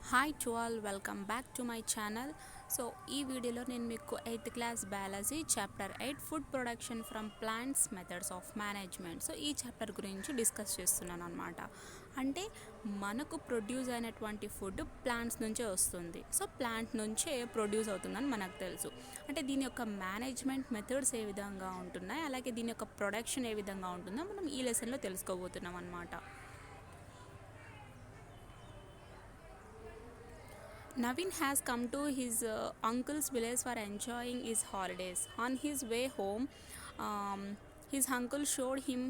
Hi to all, welcome back to my channel. So ఈ వీడియోలో నేను మీకు 8th class biology chapter 8 food production from plants methods of management. So ఈ chapter గురించి discuss చేస్తున్నాను అనమాట. అంటే మనకు ప్రొడ్యూస్ అయినటువంటి ఫుడ్ ప్లాంట్స్ నుంచే వస్తుంది. సో ప్లాంట్ నుంచే ప్రొడ్యూస్ అవుతుందని మనకు తెలుసు. అంటే దీని యొక్క మేనేజ్మెంట్ మెథడ్స్ ఏ విధంగా ఉంటున్నాయి, అలాగే దీని యొక్క ప్రొడక్షన్ ఏ విధంగా ఉంటుందో మనం ఈ లెసన్లో తెలుసుకోబోతున్నాం అనమాట. Navin has come to his uncle's village for enjoying his holidays. On his way home, his uncle showed him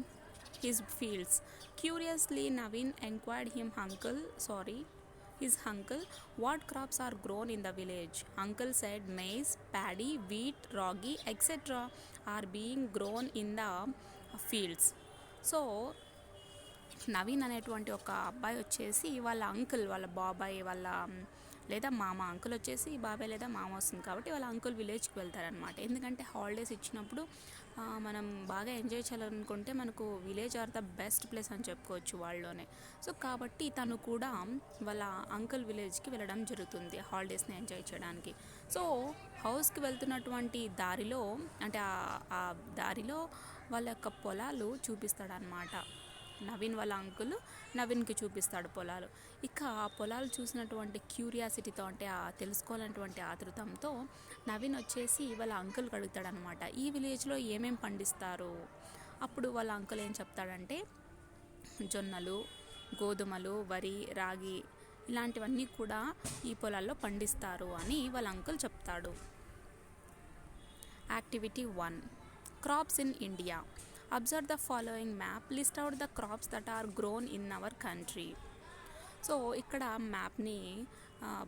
his fields. Curiously, Navin inquired his uncle, what crops are grown in the village. Uncle said maize, paddy, wheat, ragi, etc. are being grown in the fields. So Naveen అనేటువంటి ఒక అబ్బాయి వచ్చేసి వాళ్ళ uncle, వాళ్ళ బాబాయ్, వాళ్ళ లేదా మామ, అంకుల్ వచ్చేసి బాబాయ్ లేదా మామ వస్తుంది కాబట్టి వాళ్ళ అంకుల్ విలేజ్కి వెళ్తారనమాట. ఎందుకంటే హాలిడేస్ ఇచ్చినప్పుడు మనం బాగా ఎంజాయ్ చేయాలనుకుంటే మనకు village are the best place అని చెప్పుకోవచ్చు వాళ్ళలోనే. సో కాబట్టి తను కూడా వాళ్ళ అంకుల్ విలేజ్కి వెళ్ళడం జరుగుతుంది హాలిడేస్ని ఎంజాయ్ చేయడానికి. సో హౌస్కి వెళ్తున్నటువంటి దారిలో, అంటే ఆ దారిలో వాళ్ళ యొక్క పొలాలు చూపిస్తాడనమాట. నవీన్ వాళ్ళ అంకుల్ నవీన్కి చూపిస్తాడు పొలాలు. ఇక ఆ పొలాలు చూసినటువంటి క్యూరియాసిటీతో, అంటే ఆ తెలుసుకోవాలన్నటువంటి ఆతృతంతో నవీన్ వచ్చేసి వాళ్ళ అంకుల్కి అడుగుతాడనమాట, ఈ విలేజ్లో ఏమేమి పండిస్తారు. అప్పుడు వాళ్ళ అంకుల్ ఏం చెప్తాడంటే జొన్నలు, గోధుమలు, వరి, రాగి ఇలాంటివన్నీ కూడా ఈ పొలాల్లో పండిస్తారు అని వాళ్ళ అంకుల్ చెప్తాడు. Activity 1, crops in India. Observe the following map. List out the crops that are grown in our country. So ఇక్కడ మ్యాప్ని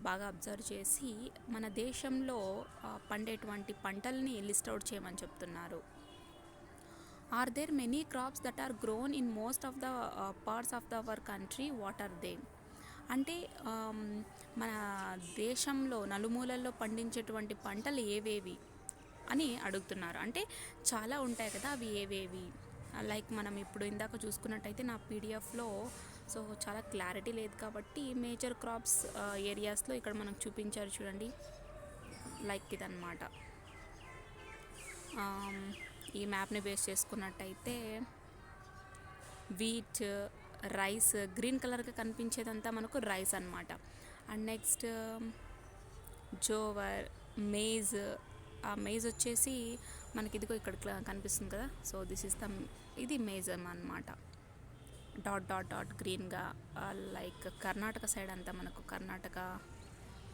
బాగా అబ్జర్వ్ చేసి మన దేశంలో పండేటువంటి పంటల్ని లిస్ట్ అవుట్ చేయమని చెప్తున్నారు. Are there many crops that are grown in most of the parts of our country, what are they. అంటే మన దేశంలో నలుమూలల్లో పండించేటువంటి పంటలు ఏవేవి అని అడుగుతున్నారు. అంటే చాలా ఉంటాయి కదా, అవి ఏవేవి. లైక్ మనం ఇప్పుడు ఇందాక చూసుకున్నట్టయితే నా పీడిఎఫ్లో సో చాలా క్లారిటీ లేదు కాబట్టి మేజర్ క్రాప్స్ ఏరియాస్లో ఇక్కడ మనకు చూపించారు చూడండి. లైక్ ఇదన్నమాట. ఈ మ్యాప్ని బేస్ చేసుకున్నట్టయితే వీట్, రైస్, గ్రీన్ కలర్గా కనిపించేదంతా మనకు రైస్ అన్నమాట. And next jowar, maize. ఆ మేజ్ వచ్చేసి మనకి ఇదిగో ఇక్కడ కనిపిస్తుంది కదా. సో ఇది మేజ్ అన్నమాట. డాట్ డాట్ డాట్ గ్రీన్గా. లైక్ కర్ణాటక సైడ్ అంతా మనకు కర్ణాటక,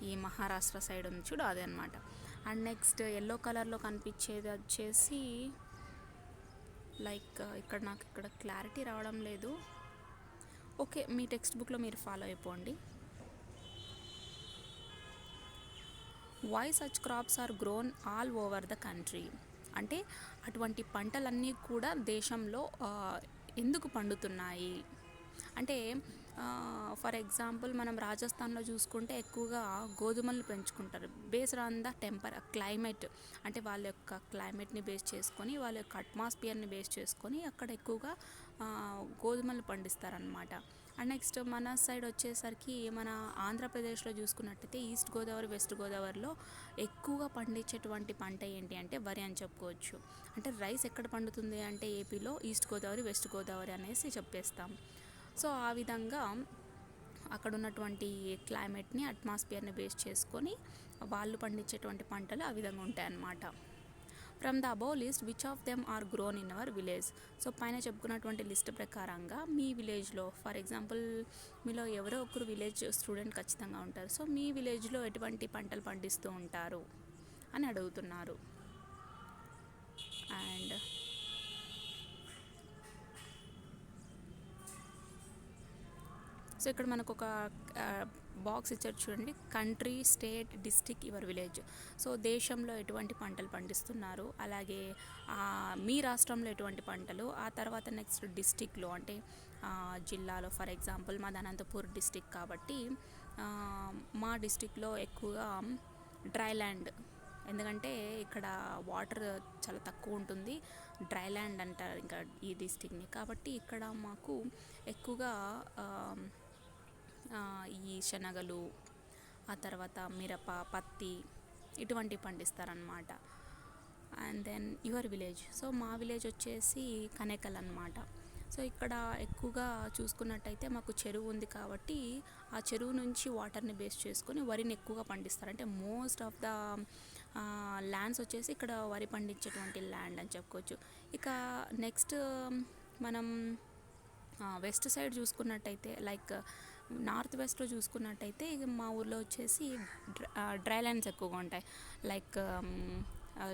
ఈ మహారాష్ట్ర సైడ్ ఉంది చూడు, అదే అనమాట. అండ్ నెక్స్ట్ ఎల్లో కలర్లో కనిపించేది వచ్చేసి లైక్ ఇక్కడ క్లారిటీ రావడం లేదు. ఓకే, మీ టెక్స్ట్ బుక్లో మీరు ఫాలో అయిపోండి. Why such crops are grown all over the country. అంటే అటువంటి పంటలన్నీ కూడా దేశంలో ఎందుకు పండుతున్నాయి అంటే, ఫర్ ఎగ్జాంపుల్ మనం రాజస్థాన్లో చూసుకుంటే ఎక్కువగా గోధుమలను పెంచుకుంటారు. Based on the climate. అంటే వాళ్ళ యొక్క క్లైమేట్ని బేస్ చేసుకొని, వాళ్ళ యొక్క అట్మాస్ఫియర్ని బేస్ చేసుకొని అక్కడ ఎక్కువగా గోధుమలు పండిస్తారనమాట. అండ్ నెక్స్ట్ మన సైడ్ వచ్చేసరికి మన ఆంధ్రప్రదేశ్లో చూసుకున్నట్టయితే ఈస్ట్ గోదావరి, వెస్ట్ గోదావరిలో ఎక్కువగా పండించేటువంటి పంట ఏంటి అంటే వరి అని చెప్పుకోవచ్చు. అంటే రైస్ ఎక్కడ పండుతుంది అంటే ఏపీలో ఈస్ట్ గోదావరి, వెస్ట్ గోదావరి అనేసి చెప్పేస్తాం. సో ఆ విధంగా అక్కడ ఉన్నటువంటి క్లైమేట్ని, అట్మాస్ఫియర్ని బేస్ చేసుకొని వాళ్ళు పండించేటువంటి పంటలు ఆ విధంగా ఉంటాయి అన్నమాట. From the above list which of them are grown in our village. So పైన చెప్పుకున్నటువంటి లిస్ట్ ప్రకారంగా మీ విలేజ్లో, ఫర్ ఎగ్జాంపుల్ మీలో ఎవరో ఒకరు విలేజ్ స్టూడెంట్ ఖచ్చితంగా ఉంటారు. సో మీ విలేజ్లో ఎటువంటి పంటలు పండిస్తూ ఉంటారు అని అడుగుతున్నారు. అండ్ సో ఇక్కడ మనకు ఒక బాక్స్ ఇచ్చారు చూడండి, country, state, district, your village. So దేశంలో ఎటువంటి పంటలు పండిస్తున్నారు, అలాగే మీ రాష్ట్రంలో ఎటువంటి పంటలు, ఆ తర్వాత నెక్స్ట్ డిస్టిక్లో అంటే జిల్లాలో. ఫర్ ఎగ్జాంపుల్ మాది అనంతపూర్ డిస్టిక్ కాబట్టి మా డిస్టిక్లో ఎక్కువగా డ్రై ల్యాండ్, ఎందుకంటే ఇక్కడ వాటర్ చాలా తక్కువ ఉంటుంది, డ్రై ల్యాండ్ అంటారు ఇంకా ఈ డిస్టిక్ని. కాబట్టి ఇక్కడ మాకు ఎక్కువగా ఈ శనగలు, ఆ తర్వాత మిరప, పత్తి ఇటువంటి పండిస్తారనమాట. And then your village. So మా విలేజ్ వచ్చేసి కనేకల్ అనమాట. సో ఇక్కడ ఎక్కువగా చూసుకున్నట్టయితే మాకు చెరువు ఉంది కాబట్టి ఆ చెరువు నుంచి వాటర్ని బేస్ చేసుకొని వరిని ఎక్కువగా పండిస్తారు. అంటే మోస్ట్ ఆఫ్ ద ల్యాండ్స్ వచ్చేసి ఇక్కడ వరి పండించేటువంటి ల్యాండ్ అని చెప్పుకోవచ్చు. ఇక నెక్స్ట్ మనం వెస్ట్ సైడ్ చూసుకున్నట్టయితే లైక్ నార్త్ వెస్ట్లో చూసుకున్నట్టయితే మా ఊర్లో వచ్చేసి డ్రై ల్యాండ్స్ ఎక్కువగా ఉంటాయి. లైక్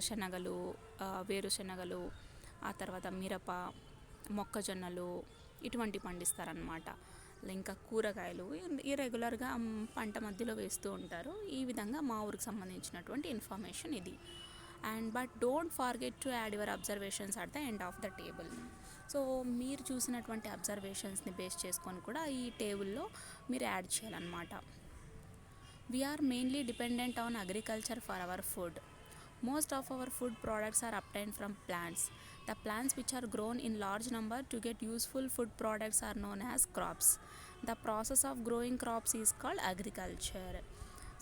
శనగలు, వేరుశనగలు, ఆ తర్వాత మిరప, మొక్కజొన్నలు ఇటువంటి పండిస్తారనమాట. ఇంకా కూరగాయలు రెగ్యులర్గా పంట మధ్యలో వేస్తూ ఉంటారు. ఈ విధంగా మా ఊరికి సంబంధించినటువంటి ఇన్ఫర్మేషన్ ఇది. And but don't forget to add your observations at the end of the table. So మీరు చూసినటువంటి అబ్జర్వేషన్స్ని బేస్ చేసుకొని కూడా ఈ టేబుల్లో మీరు యాడ్ చేయాలన్నమాట. We are mainly dependent on agriculture for our food. Most of our food products are obtained from plants. The plants which are grown in large number to get useful food products are known as crops. The process of growing crops is called agriculture.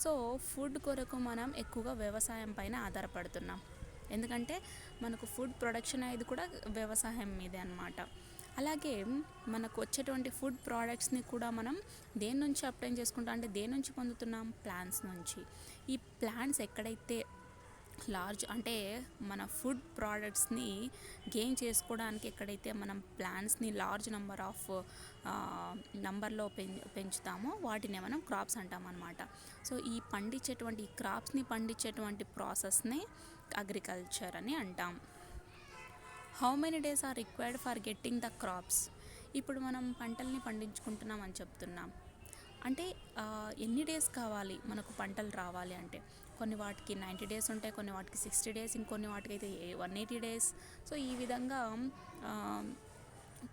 So food కొరకు మనం ఎక్కువగా వ్యవసాయం పైన ఆధారపడుతున్నాం. ఎందుకంటే మనకు food production అనేది కూడా వ్యవసాయం మీదే అన్నమాట. అలాగే మనకు వచ్చేటువంటి ఫుడ్ ప్రోడక్ట్స్ని కూడా మనం దేని నుంచి అప్టైన్ చేసుకుంటాం అంటే దేని నుంచి పొందుతున్నాం? ప్లాంట్స్ నుంచి. ఈ ప్లాంట్స్ ఎక్కడైతే లార్జ్ అంటే మన ఫుడ్ ప్రోడక్ట్స్ని గెయిన్ చేసుకోవడానికి ఎక్కడైతే మనం ప్లాంట్స్ని లార్జ్ నంబర్లో పెంచుతామో వాటినే మనం క్రాప్స్ అంటాం అన్నమాట. సో ఈ పండించేటువంటి ఈ క్రాప్స్ని పండించేటువంటి ప్రాసెస్ని అగ్రికల్చర్ అని అంటాం. How many days are required for getting the crops. ఇప్పుడు మనం పంటల్ని పండించుకుంటున్నాం అని చెప్తున్నాం. అంటే ఎన్ని డేస్ కావాలి మనకు పంటలు రావాలి అంటే? కొన్ని వాటికి 90 డేస్ ఉంటాయి, కొన్ని వాటికి 60 డేస్, ఇంకొన్ని వాటికి అయితే 180 డేస్. సో ఈ విధంగా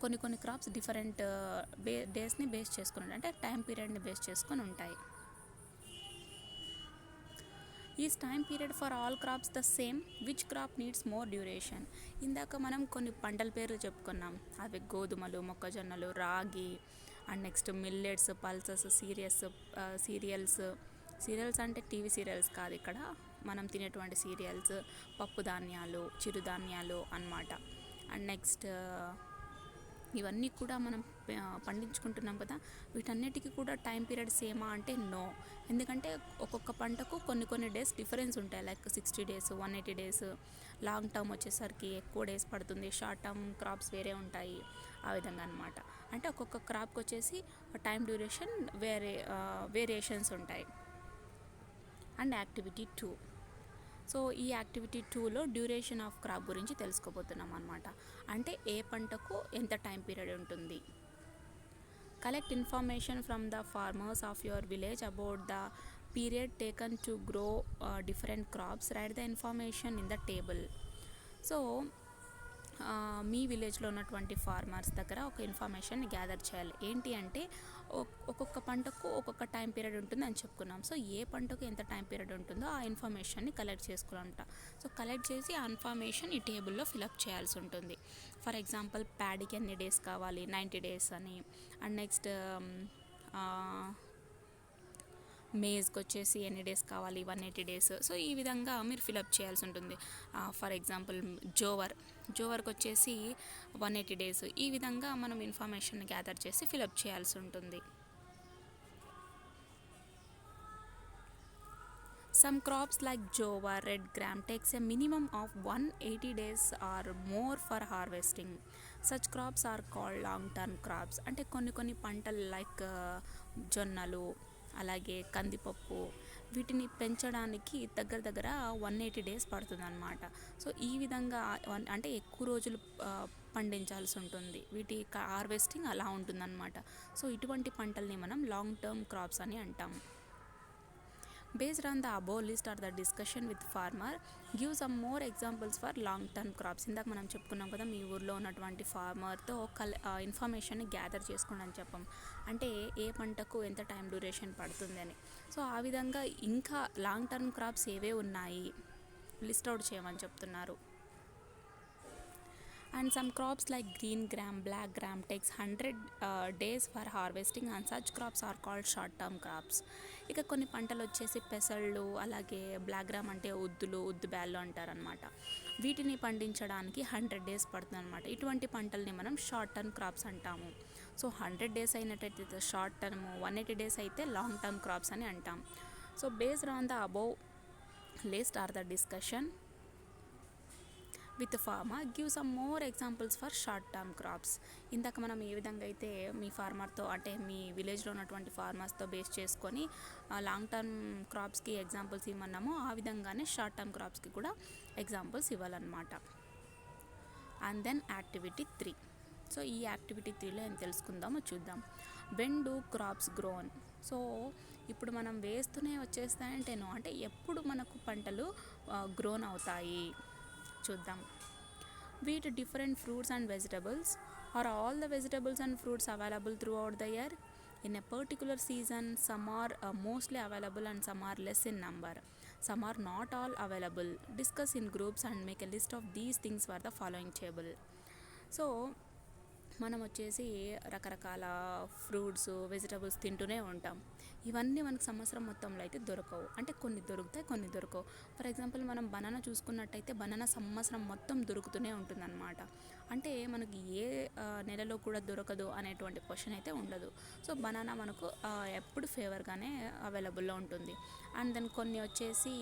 కొన్ని క్రాప్స్ డిఫరెంట్ డేస్ని బేస్ చేసుకుని అంటే టైం పీరియడ్ని బేస్ చేసుకొని ఉంటాయి. Is time period for all crops the same? Which crop needs more duration? ఇందాక మనం కొన్ని పంటల పేర్లు చెప్పుకున్నాం. అవి గోధుమలు, మొక్కజొన్నలు, రాగి, and next millets, pulses, serials అంటే టీవీ సీరియల్స్ కాదు, ఇక్కడ మనం తినేటువంటి సీరియల్స్, పప్పు ధాన్యాలు, చిరుధాన్యాలు అన్నమాట. అండ్ నెక్స్ట్ ఇవన్నీ కూడా మనం పండించుకుంటున్నాం కదా, వీటన్నిటికీ కూడా టైం పీరియడ్ సేమా అంటే నో. ఎందుకంటే ఒక్కొక్క పంటకు కొన్ని డేస్ డిఫరెన్స్ ఉంటాయి. Like 60 days, 180 days. Long term వచ్చేసరికి ఎక్కువ డేస్ పడుతుంది, షార్ట్ టర్మ్ క్రాప్స్ వేరే ఉంటాయి. ఆ విధంగా అనమాట. అంటే ఒక్కొక్క క్రాప్కి వచ్చేసి time duration variations and. Activity యాక్టివిటీ 2. సో ఈ యాక్టివిటీ 2లో డ్యూరేషన్ ఆఫ్ క్రాప్ గురించి తెలుసుకోబోతున్నాం అనమాట. అంటే ఏ పంటకు ఎంత టైం పీరియడ్ ఉంటుంది. Collect information from the farmers of your village about the period taken to grow different crops. Write the information in the table. So మీ విలేజ్లో ఉన్నటువంటి ఫార్మర్స్ దగ్గర ఒక ఇన్ఫర్మేషన్ గ్యాదర్ చేయాలి. ఏంటి అంటే ఒక్కొక్క పంటకు ఒక్కొక్క టైం పీరియడ్ ఉంటుంది అని చెప్పుకున్నాం. సో ఏ పంటకు ఎంత టైం పీరియడ్ ఉంటుందో ఆ ఇన్ఫర్మేషన్ని కలెక్ట్ చేసుకుంటా. సో కలెక్ట్ చేసి ఆ ఇన్ఫర్మేషన్ ఈ టేబుల్లో ఫిలప్ చేయాల్సి ఉంటుంది. ఫర్ ఎగ్జాంపుల్ ప్యాడీకి ఎన్ని డేస్ కావాలి, 90 డేస్ అని. అండ్ నెక్స్ట్ మేజ్కి వచ్చేసి ఎన్ని డేస్ కావాలి, 180 డేస్. సో ఈ విధంగా మీరు ఫిలప్ చేయాల్సి ఉంటుంది. ఫర్ ఎగ్జాంపుల్ జోవర్కి వచ్చేసి 180 డేస్. ఈ విధంగా మనం ఇన్ఫర్మేషన్ గ్యాదర్ చేసి ఫిలప్ చేయాల్సి ఉంటుంది. Some crops like jowar, red gram takes a minimum of 180 days or more for harvesting. Such crops are called long-term crops. అంటే కొన్ని పంటలు లైక్ జొన్నలు, అలాగే కందిపప్పు, వీటిని పెంచడానికి దగ్గర 180 డేస్ పడుతుంది అనమాట. సో ఈ విధంగా అంటే ఎక్కువ రోజులు పండించాల్సి ఉంటుంది. వీటి హార్వెస్టింగ్ అలా ఉంటుందన్నమాట. సో ఇటువంటి పంటల్ని మనం లాంగ్ టర్మ్ క్రాప్స్ అని అంటాం. Based on the above list or the discussion with farmer, give some more examples for long term crops. ఇందాక మనం చెప్పుకున్నాం కదా, మీ ఊర్లో ఉన్నటువంటి ఫార్మర్తో ఇన్ఫర్మేషన్ గ్యాదర్ చేసుకోండి అని చెప్పాం. అంటే ఏ పంటకు ఎంత టైం డ్యూరేషన్ పడుతుంది అని. సో ఆ విధంగా ఇంకా లాంగ్ టర్మ్ క్రాప్స్ ఏవే ఉన్నాయి లిస్ట్ అవుట్ చేయమని చెప్తున్నారు. And some crops like green gram, black gram takes 100 days for harvesting, and such crops are called short term crops. ఇక కొన్ని పంటలు వచ్చేసి పెసళ్ళు, అలాగే బ్లాక్ గ్రామ్ అంటే ఉద్దు బ్యాళ్ళు అంటారనమాట. వీటిని పండించడానికి 100 డేస్ పడుతుంది అనమాట. ఇటువంటి పంటల్ని మనం షార్ట్ టర్మ్ క్రాప్స్ అంటాము. సో 100 డేస్ అయినట్టయితే షార్ట్ టర్మ్, 180 డేస్ అయితే లాంగ్ టర్మ్ క్రాప్స్ అని అంటాం. So based on the above list are the discussion with farmer give some more examples for short term crops. ఇందాక మనం ఏ విధంగా అయితే మీ ఫార్మర్తో అంటే మీ విలేజ్లో ఉన్నటువంటి ఫార్మర్స్తో బేస్ చేసుకొని లాంగ్ టర్మ్ క్రాప్స్కి ఎగ్జాంపుల్స్ ఇవ్వమన్నామో, ఆ విధంగానే షార్ట్ టర్మ్ క్రాప్స్కి కూడా ఎగ్జాంపుల్స్ ఇవ్వాలన్నమాట. And then activity 3. సో ఈ యాక్టివిటీ 3లో ఏం తెలుసుకుందామో చూద్దాం. When do crops grown. So ఇప్పుడు మనం వేస్తూనే వచ్చేస్తాయంటేనో అంటే ఎప్పుడు మనకు పంటలు గ్రోన్ అవుతాయి చూద్దాం. Wheat different fruits and vegetables. Are all the vegetables and fruits available throughout the year? In a particular season some are mostly available and some are less in number. Some are not all available. Discuss in groups and make a list of these things for the following table. So మనం వచ్చేసి రకరకాల fruits, vegetables తింటూనే ఉంటాం. ఇవన్నీ మనకు సంవత్సరం మొత్తంలో అయితే దొరకవు. అంటే కొన్ని దొరుకుతాయి, కొన్ని దొరకవు. ఫర్ ఎగ్జాంపుల్ మనం బనానా చూసుకున్నట్టయితే బనానా సంవత్సరం మొత్తం దొరుకుతూనే ఉంటుందన్నమాట. అంటే మనకి ఏ నెలలో కూడా దొరకదు అనేటువంటి క్వశ్చన్ అయితే ఉండదు. సో బనానా మనకు ఎప్పుడు ఫేవర్గానే అవైలబుల్లో ఉంటుంది. అండ్ దెన్ కొన్ని వచ్చేసి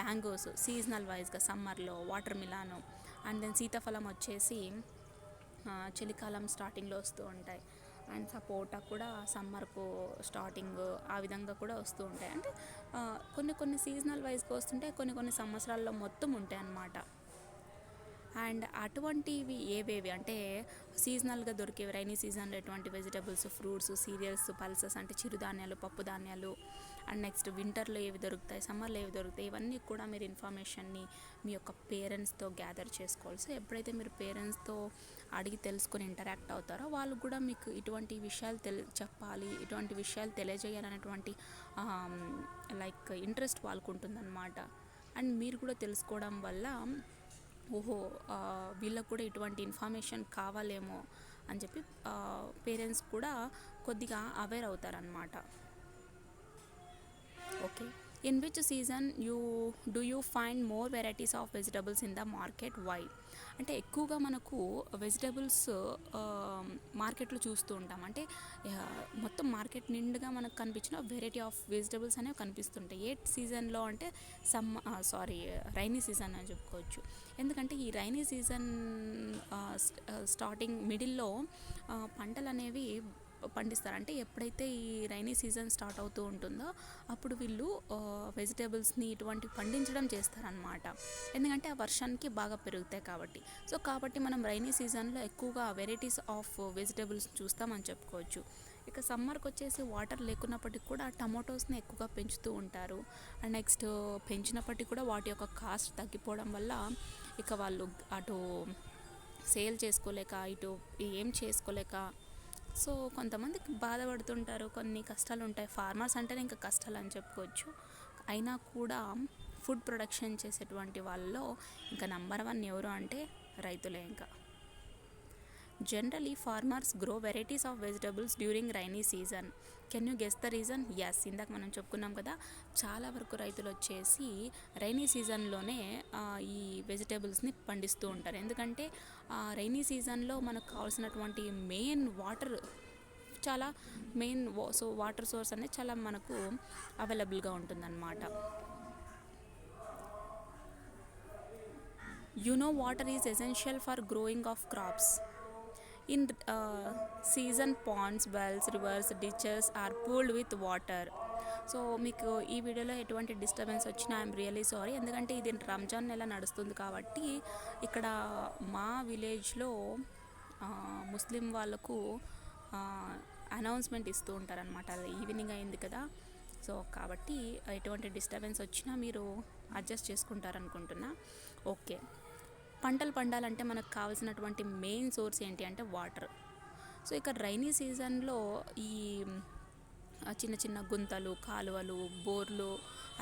మ్యాంగోస్ సీజనల్ వైజ్గా సమ్మర్లో, వాటర్ మిలాను, అండ్ దెన్ సీతాఫలం వచ్చేసి చలికాలం స్టార్టింగ్లో వస్తూ ఉంటాయి. అండ్ సపోటా కూడా సమ్మర్కు స్టార్టింగ్ ఆ విధంగా కూడా వస్తూ ఉంటాయి. అంటే కొన్ని సీజనల్ వైజ్గా వస్తుంటాయి, కొన్ని సంవత్సరాల్లో మొత్తం ఉంటాయి అన్నమాట. అండ్ అటువంటివి ఏవేవి అంటే సీజనల్గా దొరికేవి, రైనీ సీజన్లో ఎటువంటి వెజిటబుల్స్, ఫ్రూట్స్, సీరియల్స్, పల్సెస్ అంటే చిరుధాన్యాలు, పప్పు ధాన్యాలు. అండ్ నెక్స్ట్ వింటర్లో ఏవి దొరుకుతాయి, సమ్మర్లో ఏవి దొరుకుతాయి, ఇవన్నీ కూడా మీరు ఇన్ఫర్మేషన్ని మీ యొక్క పేరెంట్స్తో గ్యాదర్ చేసుకోవాలి. సో ఎప్పుడైతే మీరు పేరెంట్స్తో అడిగి తెలుసుకొని ఇంటరాక్ట్ అవుతారో వాళ్ళు కూడా మీకు ఇటువంటి విషయాలు చెప్పాలి, ఇటువంటి విషయాలు తెలియజేయాలనేటువంటి లైక్ ఇంట్రెస్ట్ వాళ్ళకు ఉంటుందన్నమాట. అండ్ మీరు కూడా తెలుసుకోవడం వల్ల ఓహో వీళ్ళకు కూడా ఇటువంటి ఇన్ఫర్మేషన్ కావాలేమో అని చెప్పి పేరెంట్స్ కూడా కొద్దిగా అవేర్ అవుతారనమాట. Okay. In which season do you find more varieties of vegetables in the market? Why? అంటే ఎక్కువగా మనకు వెజిటబుల్స్ మార్కెట్లో చూస్తూ ఉంటాం. అంటే మొత్తం మార్కెట్ నిండుగా మనకు కనిపించిన వెరైటీ ఆఫ్ వెజిటబుల్స్ అనేవి కనిపిస్తుంటాయి. ఏ సీజన్లో అంటే రైనీ సీజన్ అని చెప్పుకోవచ్చు. ఎందుకంటే ఈ రైనీ సీజన్ స్టార్టింగ్ మిడిల్లో పంటలు అనేవి పండిస్తారు. అంటే ఎప్పుడైతే ఈ రైనీ సీజన్ స్టార్ట్ అవుతూ ఉంటుందో అప్పుడు వీళ్ళు వెజిటేబుల్స్ని ఇటువంటి పండించడం చేస్తారనమాట. ఎందుకంటే ఆ వర్షానికి బాగా పెరుగుతాయి కాబట్టి మనం రైనీ సీజన్లో ఎక్కువగా వెరైటీస్ ఆఫ్ వెజిటేబుల్స్ చూస్తామని చెప్పుకోవచ్చు. ఇక సమ్మర్కి వచ్చేసి వాటర్ లేకున్నప్పటికీ కూడా టమాటోస్ని ఎక్కువగా పెంచుతూ ఉంటారు. అండ్ నెక్స్ట్ పెంచినప్పటికీ కూడా వాటి యొక్క కాస్ట్ తగ్గిపోవడం వల్ల ఇక వాళ్ళు అటు సేల్ చేసుకోలేక ఇటు ఏం చేసుకోలేక సో కొంతమందికి బాధపడుతుంటారు, కొన్ని కష్టాలు ఉంటాయి. ఫార్మర్స్ అంటేనే ఇంకా కష్టాలు అని చెప్పుకోవచ్చు. అయినా కూడా ఫుడ్ ప్రొడక్షన్ చేసేటువంటి వాళ్ళలో ఇంకా నంబర్ 1 ఎవరు అంటే రైతులే. ఇంకా generally farmers grow varieties of vegetables during rainy season. Can you guess the reason? Yes, ఇందాక మనం చెప్పుకున్నాం కదా, చాలా వరకు రైతులు వచ్చేసి రైనీ సీజన్లోనే ఈ వెజిటేబుల్స్ని పండిస్తూ ఉంటారు. ఎందుకంటే రైనీ సీజన్లో మనకు కావాల్సినటువంటి main water so water source అనేది చాలా మనకు అవైలబుల్గా ఉంటుందన్నమాట. Water is essential for growing of crops. In season ponds, wells, rivers, ditches are pooled with water. So మీకు ఈ వీడియోలో ఎటువంటి డిస్టర్బెన్స్ వచ్చినా ఐఎమ్ రియలీ సారీ. ఎందుకంటే ఇది రంజాన్ నెల నడుస్తుంది కాబట్టి ఇక్కడ మా విలేజ్లో ముస్లిం వాళ్ళకు అనౌన్స్మెంట్ ఇస్తూ ఉంటారనమాట. ఈవినింగ్ అయింది కదా, సో కాబట్టి ఎటువంటి డిస్టర్బెన్స్ వచ్చినా మీరు అడ్జస్ట్ చేసుకుంటారనుకుంటున్నా. ఓకే. పంటలు పండాలంటే మనకు కావాల్సినటువంటి మెయిన్ సోర్స్ ఏంటి అంటే వాటర్. సో ఇక్కడ రైనీ సీజన్లో ఈ చిన్న చిన్న గుంతలు, కాలువలు, బోర్లు,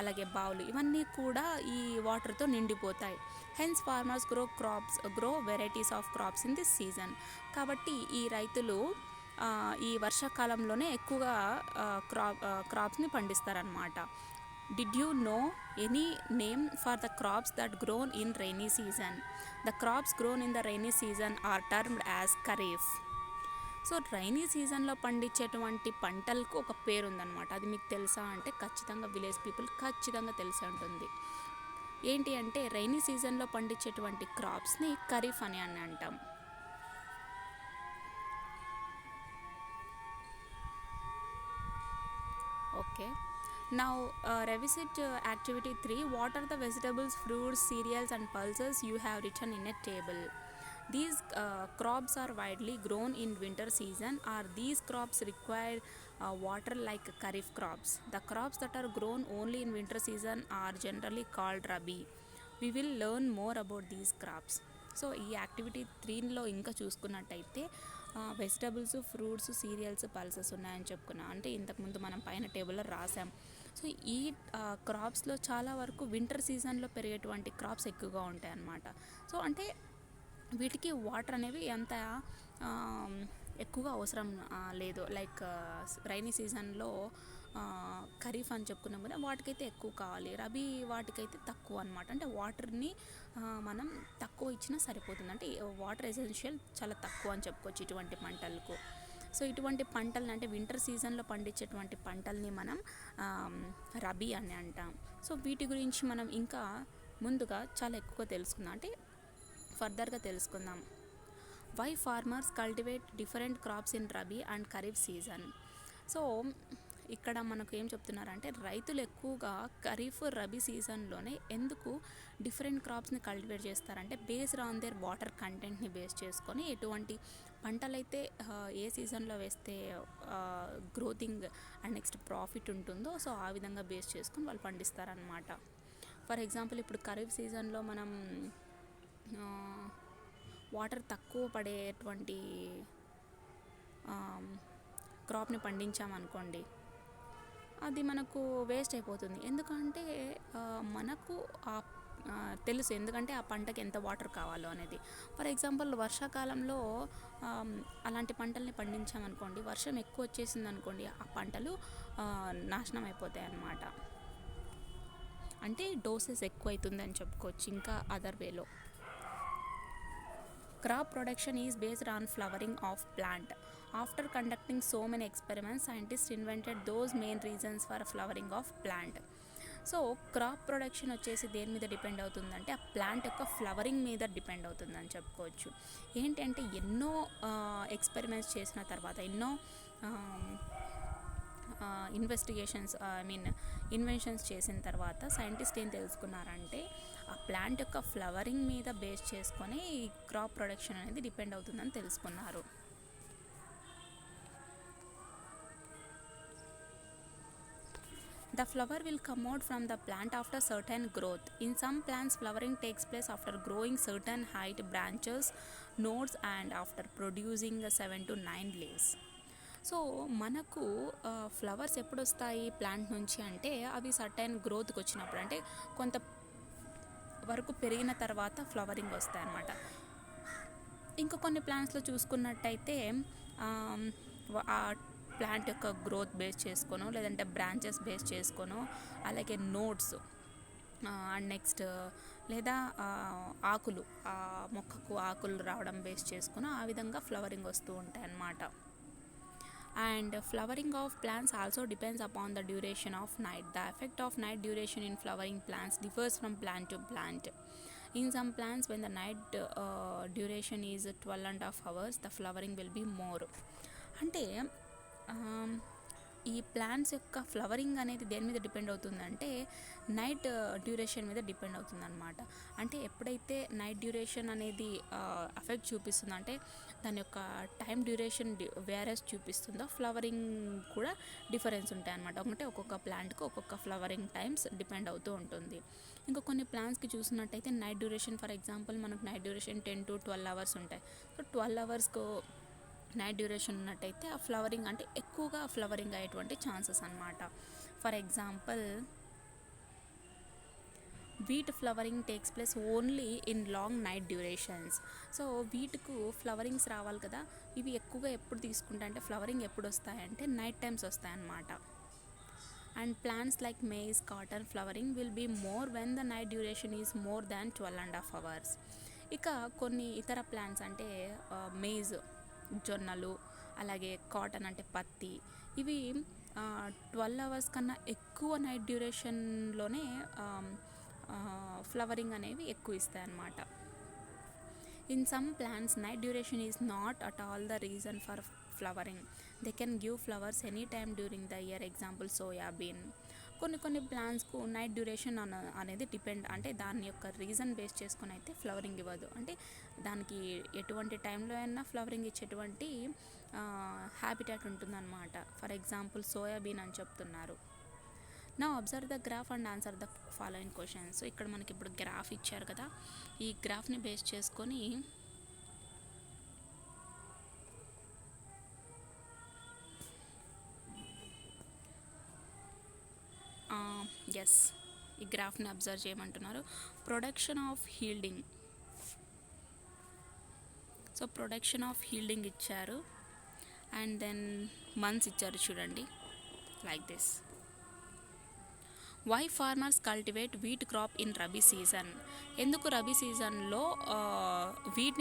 అలాగే బావులు ఇవన్నీ కూడా ఈ వాటర్తో నిండిపోతాయి. Hence farmers grow varieties of crops in this season. కాబట్టి ఈ రైతులు ఈ వర్షాకాలంలోనే ఎక్కువగా క్రాప్స్ని పండిస్తారనమాట. Did you know any name for the crops that grown in rainy season? The crops grown in the rainy season are termed as kharif. So rainy సీజన్లో పండించేటువంటి పంటలకు ఒక పేరు ఉందన్నమాట. అది మీకు తెలుసా అంటే ఖచ్చితంగా విలేజ్ పీపుల్ ఖచ్చితంగా తెలిసి ఉంటుంది. ఏంటి అంటే రైనీ సీజన్లో పండించేటువంటి క్రాప్స్ని ఖరీఫ్ అని అంటాం. Okay, now revisit activity 3. What are the vegetables, fruits, cereals and pulses you have written in a table? These crops are widely grown in winter season. Are these crops require water like kharif crops? The crops that are grown only in winter season are generally called rabi. We will learn more about these crops. So ఈ activity 3లో ఇంకా చూసుకున్నట్టయితే vegetables, fruits, serials, pulses ఉన్నాయని చెప్పుకున్నాం. అంటే ఇంతకుముందు మనం పైన టేబుల్లో రాసాం. సో ఈ క్రాప్స్లో చాలా వరకు వింటర్ సీజన్లో పెరిగేటువంటి క్రాప్స్ ఎక్కువగా ఉంటాయి అన్నమాట. సో అంటే వీటికి వాటర్ అనేవి ఎంత ఎక్కువగా అవసరం లేదు. లైక్ రైనీ సీజన్లో ఖరీఫ్ అని చెప్పుకున్నాం కదా, వాటికైతే ఎక్కువ కావాలి. రబీ వాటికైతే తక్కువ అనమాట. అంటే వాటర్ని మనం తక్కువ ఇచ్చినా సరిపోతుంది. అంటే వాటర్ ఎసెన్షియల్ చాలా తక్కువ అని చెప్పుకోవచ్చు ఇటువంటి పంటలకు. సో ఇటువంటి పంటలని అంటే వింటర్ సీజన్లో పండించేటువంటి పంటల్ని మనం రబీ అని అంటాం. సో వీటి గురించి మనం ఇంకా ముందుగా చాలా ఎక్కువగా తెలుసుకుందాం, అంటే ఫర్దర్గా తెలుసుకుందాం. Why farmers cultivate different crops in rabi and kharif season. So ఇక్కడ మనకు ఏం చెప్తున్నారంటే రైతులు ఎక్కువగా ఖరీఫ్, రబీ సీజన్లోనే ఎందుకు డిఫరెంట్ క్రాప్స్ని కల్టివేట్ చేస్తారంటే బేస్డ్ ఆన్ దేర్ వాటర్ కంటెంట్ని బేస్ చేసుకొని ఎటువంటి పంటలైతే ఏ సీజన్లో వేస్తే గ్రోతింగ్ అండ్ నెక్స్ట్ ప్రాఫిట్ ఉంటుందో సో ఆ విధంగా బేస్ చేసుకొని వాళ్ళు పండిస్తారనమాట. ఫర్ ఎగ్జాంపుల్ ఇప్పుడు ఖరీఫ్ సీజన్లో మనం వాటర్ తక్కువ పడేటువంటి క్రాప్ని పండించామనుకోండి, అది మనకు వేస్ట్ అయిపోతుంది. ఎందుకంటే మనకు తెలుసు, ఎందుకంటే ఆ పంటకి ఎంత వాటర్ కావాలో అనేది. ఫర్ ఎగ్జాంపుల్ వర్షాకాలంలో అలాంటి పంటల్ని పండించామనుకోండి, వర్షం ఎక్కువ వచ్చేసింది అనుకోండి, ఆ పంటలు నాశనం అయిపోతాయి అన్నమాట. అంటే డోసెస్ ఎక్కువ అవుతుందని చెప్పుకోవచ్చు. ఇంకా అదర్ వేలో crop production is based on flowering of plant. After conducting so many experiments, scientists invented those main reasons for flowering of plant. So crop production వచ్చేసి దేని మీద డిపెండ్ అవుతుందంటే ఆ ప్లాంట్ యొక్క ఫ్లవరింగ్ మీద డిపెండ్ అవుతుందని చెప్పుకోవచ్చు. ఏంటంటే ఎన్నో ఎక్స్పెరిమెంట్స్ చేసిన తర్వాత, ఎన్నో ఇన్వెన్షన్స్ చేసిన తర్వాత సైంటిస్ట్ ఏం తెలుసుకున్నారంటే ఆ ప్లాంట్ యొక్క ఫ్లవరింగ్ మీద బేస్ చేసుకొని ఈ క్రాప్ ప్రొడక్షన్ అనేది డిపెండ్ అవుతుందని తెలుసుకున్నారు. The flower will come out from the plant after certain growth. In some plants, flowering takes place after growing certain height, branches, nodes and after producing 7 to 9 leaves. So మనకు flowers ఎప్పుడు వస్తాయి plant నుంచి అంటే అవి certain గ్రోత్కి వచ్చినప్పుడు, అంటే కొంత వరకు పెరిగిన తర్వాత ఫ్లవరింగ్ వస్తాయి అన్నమాట. ఇంకా కొన్ని ప్లాంట్స్లో చూసుకున్నట్టయితే ఆ ప్లాంట్ యొక్క గ్రోత్ బేస్ చేసుకోను, లేదంటే బ్రాంచెస్ బేస్ చేసుకోను, అలాగే నోట్స్ అండ్ నెక్స్ట్ లేదా ఆకులు, ఆ మొక్కకు ఆకులు రావడం బేస్ చేసుకుని ఆ విధంగా ఫ్లవరింగ్ వస్తూ ఉంటాయి అన్నమాట. And flowering of plants also depends upon the duration of night. The effect of night duration in flowering plants differs from plant to plant. In some plants, when the night duration is 12.5 hours, the flowering will be more. అంటే ఈ plants యొక్క flowering అనేది దేని మీద depend అవుతుందంటే night duration మీద depend అవుతుంది అనమాట. అంటే ఎప్పుడైతే నైట్ డ్యూరేషన్ అనేది ఎఫెక్ట్ చూపిస్తుందో, అంటే దాని యొక్క టైం డ్యూరేషన్ వేరియస్ చూపిస్తుందో, ఫ్లవరింగ్ కూడా డిఫరెన్స్ ఉంటాయి అనమాట. అంటే ఒక్కొక్క ప్లాంట్కి ఒక్కొక్క ఫ్లవరింగ్ టైమ్స్ డిపెండ్ అవుతూ ఉంటుంది. ఇంకా కొన్ని ప్లాంట్స్కి చూసినట్టయితే నైట్ డ్యూరేషన్, ఫర్ ఎగ్జాంపుల్ మనకు నైట్ డ్యూరేషన్ 10 to 12 hours ఉంటాయి. సో 12 hours నైట్ డ్యూరేషన్ ఉన్నట్టయితే ఆ ఫ్లవరింగ్ అంటే ఎక్కువగా ఫ్లవరింగ్ అయ్యేటువంటి ఛాన్సెస్ అన్నమాట. For example, wheat flowering takes place only in long night durations. So వీటికు ఫ్లవరింగ్స్ రావాలి కదా, ఇవి ఎక్కువగా ఎప్పుడు తీసుకుంటా అంటే ఫ్లవరింగ్ ఎప్పుడు వస్తాయంటే నైట్ టైమ్స్ వస్తాయన్నమాట. And plants like maize, cotton flowering will be more when the night duration is more than 12.5 hours. ఇక కొన్ని ఇతర ప్లాంట్స్ అంటే మేజ్ జొన్నలు, అలాగే కాటన్ అంటే పత్తి, ఇవి 12 hours కన్నా ఎక్కువ నైట్ డ్యూరేషన్లోనే ఫ్లవరింగ్ అనేవి ఎక్కువ ఇస్తాయి అన్నమాట. In some plants, night duration is not at all the reason for flowering. They can give flowers anytime during the year. Example, soya bean. కొన్ని ప్లాంట్స్కు నైట్ డ్యూరేషన్ అనేది డిపెండ్, అంటే దాని యొక్క రీజన్ బేస్ చేసుకొని అయితే ఫ్లవరింగ్ ఇవ్వదు. అంటే దానికి ఎటువంటి టైంలో అయినా ఫ్లవరింగ్ ఇచ్చేటువంటి హ్యాబిటాట్ ఉంటుందన్నమాట. ఫర్ ఎగ్జాంపుల్ సోయాబీన్ అని చెప్తున్నారు. నా observe the graph and answer the following questions. So ఇక్కడ మనకి ఇప్పుడు గ్రాఫ్ ఇచ్చారు కదా, ఈ గ్రాఫ్ని బేస్ చేసుకొని ఎస్ ఈ గ్రాఫ్ని అబ్జర్వ్ చేయమంటున్నారు. Production of yielding. So production of yielding ఇచ్చారు, అండ్ దెన్ మంత్స్ ఇచ్చారు చూడండి, like this. Why farmers cultivate wheat crop in rabi season. ఎందుకు రబీ సీజన్లో వీట్